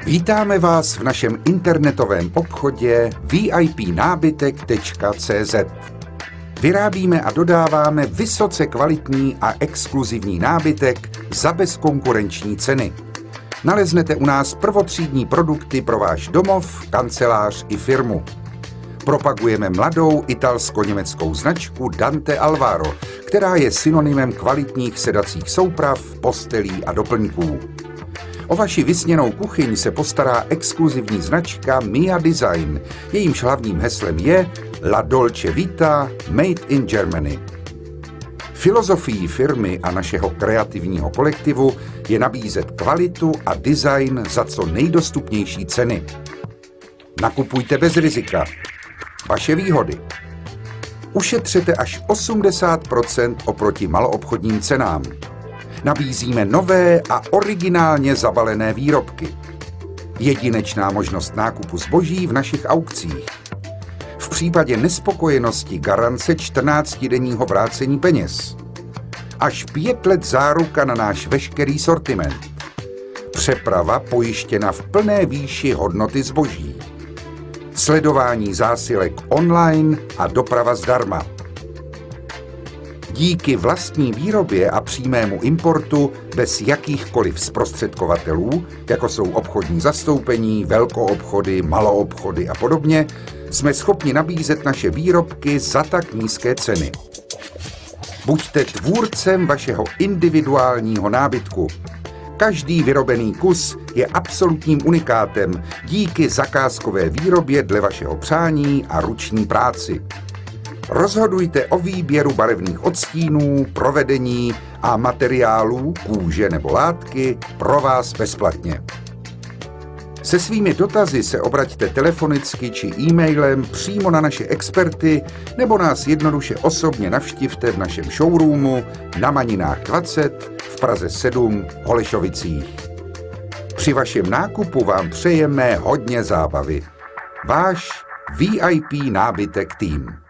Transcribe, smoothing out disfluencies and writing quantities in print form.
Vítáme vás v našem internetovém obchodě vipnábytek.cz. Vyrábíme a dodáváme vysoce kvalitní a exkluzivní nábytek za bezkonkurenční ceny. Naleznete u nás prvotřídní produkty pro váš domov, kancelář i firmu. Propagujeme mladou italsko-německou značku Dante Alvaro, která je synonymem kvalitních sedacích souprav, postelí a doplňků. O vaši vysněnou kuchyň se postará exkluzivní značka Mia Design. Jejímž hlavním heslem je La Dolce Vita Made in Germany. Filozofií firmy a našeho kreativního kolektivu je nabízet kvalitu a design za co nejdostupnější ceny. Nakupujte bez rizika. Vaše výhody. Ušetřete až 80% oproti maloobchodním cenám. Nabízíme nové a originálně zabalené výrobky. Jedinečná možnost nákupu zboží v našich aukcích. V případě nespokojenosti garance 14denního vrácení peněz. Až 5 let záruka na náš veškerý sortiment. Přeprava pojištěna v plné výši hodnoty zboží. Sledování zásilek online a doprava zdarma. Díky vlastní výrobě a přímému importu bez jakýchkoliv zprostředkovatelů, jako jsou obchodní zastoupení, velkoobchody, maloobchody a podobně, jsme schopni nabízet naše výrobky za tak nízké ceny. Buďte tvůrcem vašeho individuálního nábytku. Každý vyrobený kus je absolutním unikátem díky zakázkové výrobě dle vašeho přání a ruční práci. Rozhodujte o výběru barevných odstínů, provedení a materiálů, kůže nebo látky pro vás bezplatně. Se svými dotazy se obraťte telefonicky či e-mailem přímo na naše experty nebo nás jednoduše osobně navštivte v našem showroomu na Maninách 20 v Praze 7 v Holešovicích. Při vašem nákupu vám přejeme hodně zábavy. Váš VIP nábytek tým.